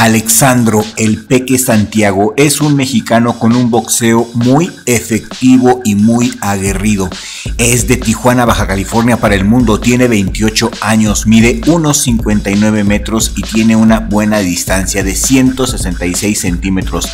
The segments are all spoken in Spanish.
Alexandro El Peque Santiago es un mexicano con un boxeo muy efectivo y muy aguerrido. Es de Tijuana, Baja California para el mundo, tiene 28 años, mide unos 59 metros y tiene una buena distancia de 166 centímetros.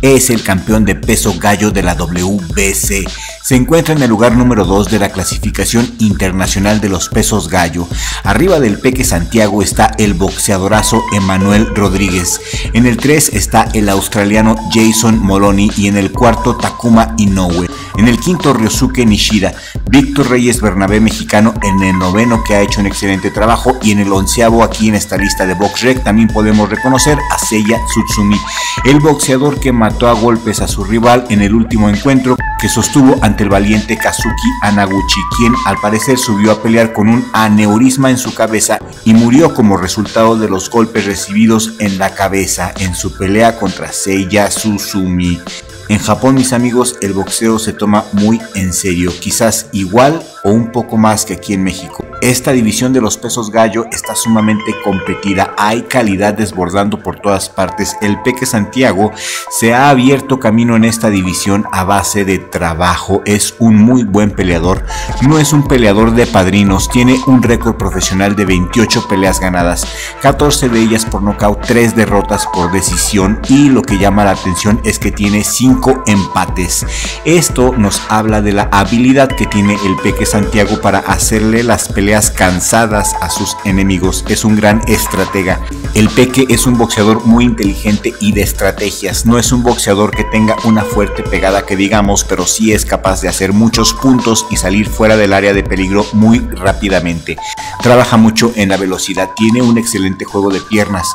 Es el campeón de peso gallo de la WBC. Se encuentra en el lugar número 2 de la clasificación internacional de los pesos gallo. Arriba del Peque Santiago está el boxeadorazo Emanuel Rodríguez. En el 3 está el australiano Jason Moloney y en el 4 Takuma Inoue. En el 5 Ryosuke Nishida. Víctor Reyes Bernabé, mexicano, en el 9º, que ha hecho un excelente trabajo, y en el 11º aquí en esta lista de BoxRec también podemos reconocer a Seiya Tsutsumi, el boxeador que mató a golpes a su rival en el último encuentro que sostuvo ante el valiente Kazuki Hanaguchi, quien al parecer subió a pelear con un aneurisma en su cabeza y murió como resultado de los golpes recibidos en la cabeza en su pelea contra Seiya Tsutsumi. En Japón, mis amigos, el boxeo se toma muy en serio, quizás igual o un poco más que aquí en México. Esta división de los pesos gallo está sumamente competida, hay calidad desbordando por todas partes. El Peque Santiago se ha abierto camino en esta división a base de trabajo, es un muy buen peleador, no es un peleador de padrinos, tiene un récord profesional de 28 peleas ganadas, 14 de ellas por nocaut, 3 derrotas por decisión, y lo que llama la atención es que tiene 5 empates. Esto nos habla de la habilidad que tiene el Peque Santiago para hacerle las peleas cansadas a sus enemigos. Es un gran estratega. El Peque es un boxeador muy inteligente y de estrategias. No es un boxeador que tenga una fuerte pegada que digamos, pero sí es capaz de hacer muchos puntos y salir fuera del área de peligro muy rápidamente. Trabaja mucho en la velocidad, tiene un excelente juego de piernas.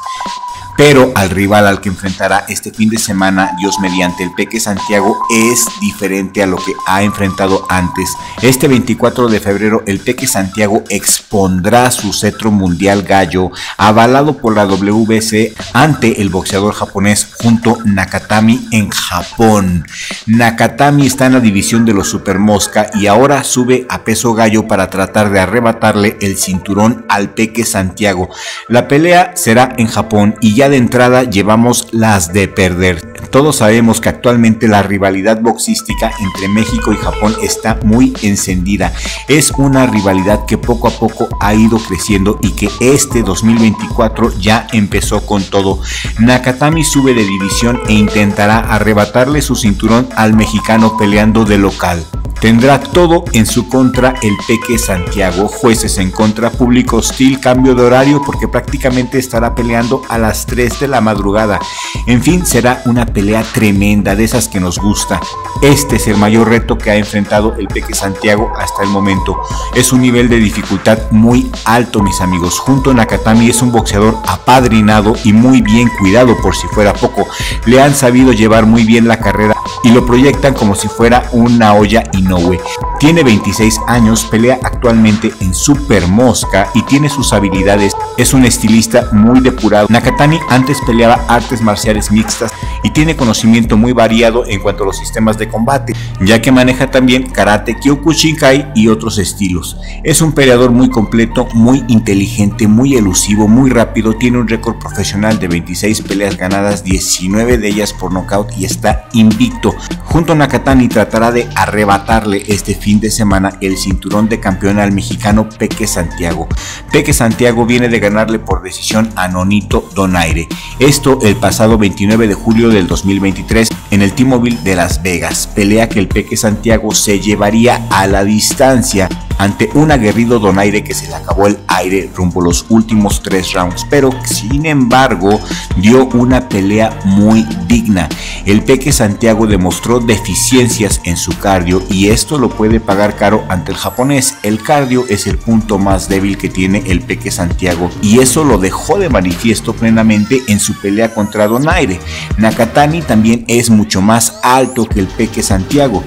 Pero al rival al que enfrentará este fin de semana, Dios mediante, el Peque Santiago es diferente a lo que ha enfrentado antes. Este 24 de febrero el Peque Santiago expondrá su cetro mundial gallo, avalado por la WBC, ante el boxeador japonés Junto Nakatami en Japón. Nakatami está en la división de los Super Mosca y ahora sube a peso gallo para tratar de arrebatarle el cinturón al Peque Santiago. La pelea será en Japón y ya de entrada llevamos las de perder. Todos sabemos que actualmente la rivalidad boxística entre México y Japón está muy encendida. Es una rivalidad que poco a poco ha ido creciendo y que este 2024 ya empezó con todo. Nakatami sube de división e intentará arrebatarle su cinturón al mexicano peleando de local. Tendrá todo en su contra el Peque Santiago, jueces en contra, público hostil, cambio de horario porque prácticamente estará peleando a las 3 de la madrugada. En fin, será una pelea tremenda, de esas que nos gusta. Este es el mayor reto que ha enfrentado el Peque Santiago hasta el momento. Es un nivel de dificultad muy alto, mis amigos. Junto Nakatami es un boxeador apadrinado y muy bien cuidado, por si fuera poco. Le han sabido llevar muy bien la carrera y lo proyectan como si fuera una olla Inoue. Tiene 26 años, pelea actualmente en Super Mosca y tiene sus habilidades. Es un estilista muy depurado. Nakatami antes peleaba artes marciales mixtas y tiene conocimiento muy variado en cuanto a los sistemas de combate, ya que maneja también karate, kyokushinkai y otros estilos. Es un peleador muy completo, muy inteligente, muy elusivo, muy rápido. Tiene un récord profesional de 26 peleas ganadas, 19 de ellas por nocaut y está invicto. Junto a Nakatami tratará de arrebatarle este fin de semana el cinturón de campeón al mexicano Peque Santiago. Peque Santiago viene de ganarle por decisión a Nonito Donaire. Esto el pasado 29 de julio del 2023 en el T-Mobile de Las Vegas. Pelea que el Peque Santiago se llevaría a la distancia ante un aguerrido Donaire que se le acabó el aire rumbo a los últimos 3 rounds, pero sin embargo dio una pelea muy digna. El Peque Santiago demostró deficiencias en su cardio y esto lo puede pagar caro ante el japonés. El cardio es el punto más débil que tiene el Peque Santiago y eso lo dejó de manifiesto plenamente en su pelea contra Donaire. Nakatami también es mucho más alto que el Peque Santiago.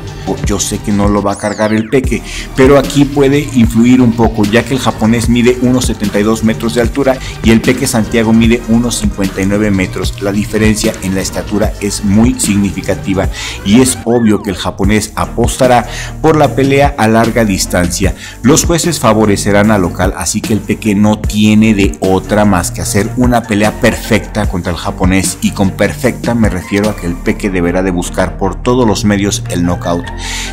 Yo sé que no lo va a cargar el Peque, pero aquí puede influir un poco, ya que el japonés mide unos 72 metros de altura y el Peque Santiago mide unos 59 metros. La diferencia en la estatura es muy significativa y es obvio que el japonés apostará por la pelea a larga distancia. Los jueces favorecerán al local, así que el Peque no tiene de otra más que hacer una pelea perfecta contra el japonés, y con perfecta me refiero a que el Peque deberá de buscar por todos los medios el knockout,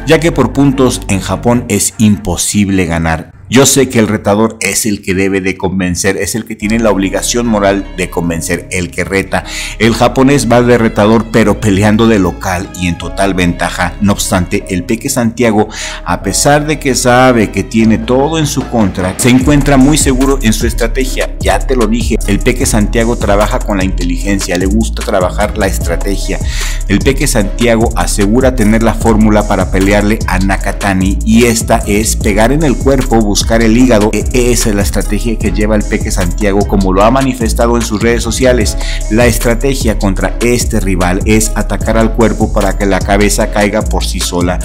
ya que por puntos en Japón es imposible ganar. Yo sé que el retador es el que debe de convencer, es el que tiene la obligación moral de convencer, el que reta. El japonés va de retador, pero peleando de local y en total ventaja. No obstante, el Peque Santiago, a pesar de que sabe que tiene todo en su contra, se encuentra muy seguro en su estrategia. Ya te lo dije, el Peque Santiago trabaja con la inteligencia, le gusta trabajar la estrategia. El Peque Santiago asegura tener la fórmula para pelearle a Nakatani, y esta es pegar en el cuerpo, buscar el hígado. Esa es la estrategia que lleva el Peque Santiago, como lo ha manifestado en sus redes sociales. La estrategia contra este rival es atacar al cuerpo para que la cabeza caiga por sí sola.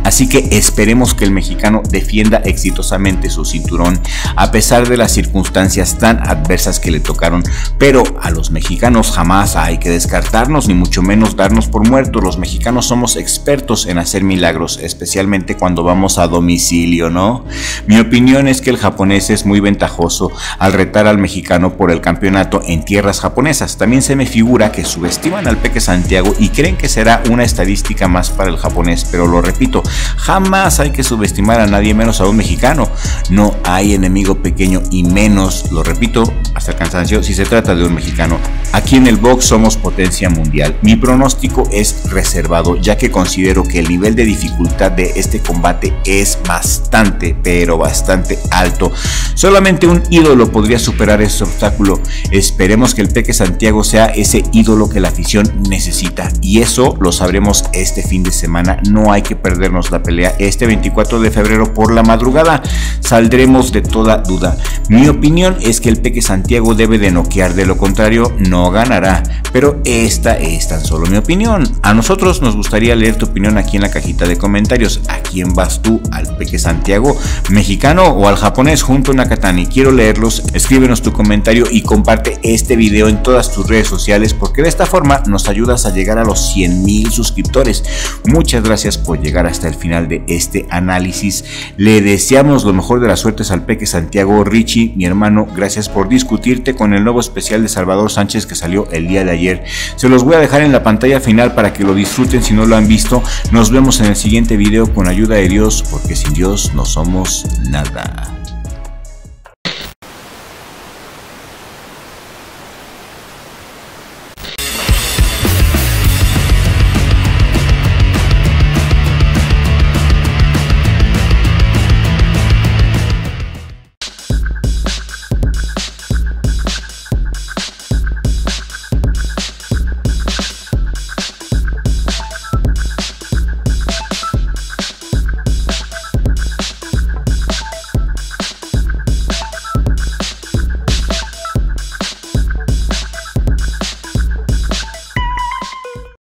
Así que esperemos que el mexicano defienda exitosamente su cinturón a pesar de las circunstancias tan adversas que le tocaron. Pero a los mexicanos jamás hay que descartarnos, ni mucho menos darnos por muertos. Los mexicanos somos expertos en hacer milagros, especialmente cuando vamos a domicilio, ¿no? Mi opinión es que el japonés es muy ventajoso al retar al mexicano por el campeonato en tierras japonesas. También se me figura que subestiman al Peque Santiago y creen que será una estadística más para el japonés, pero lo repito, jamás hay que subestimar a nadie, menos a un mexicano. No hay enemigo pequeño, y menos, lo repito hasta el cansancio, si se trata de un mexicano. Aquí en el box somos potencia mundial. Mi pronóstico es reservado, ya que considero que el nivel de dificultad de este combate es bastante, pero bastante alto. Solamente un ídolo podría superar ese obstáculo. Esperemos que el Peque Santiago sea ese ídolo que la afición necesita, y eso lo sabremos este fin de semana. No hay que perdernos la pelea. Este 24 de febrero por la madrugada saldremos de toda duda. Mi opinión es que el Peque Santiago debe de noquear, de lo contrario no ganará, pero esta es tan solo mi opinión. A nosotros nos gustaría leer tu opinión aquí en la cajita de comentarios. ¿A quién vas tú? ¿Al Peque Santiago mexicano o al japonés junto a Nakatani? Quiero leerlos. Escríbenos tu comentario y comparte este video en todas tus redes sociales, porque de esta forma nos ayudas a llegar a los 100,000 suscriptores. Muchas gracias por llegar hasta el final de este análisis. Le deseamos lo mejor de las suertes al Peque Santiago. Richie, mi hermano, gracias por discutirte con el nuevo especial de Salvador Sánchez que salió el día de ayer. Se los voy a dejar en la pantalla final para que lo disfruten si no lo han visto. Nos vemos en el siguiente video con ayuda de Dios, porque sin Dios no somos nada.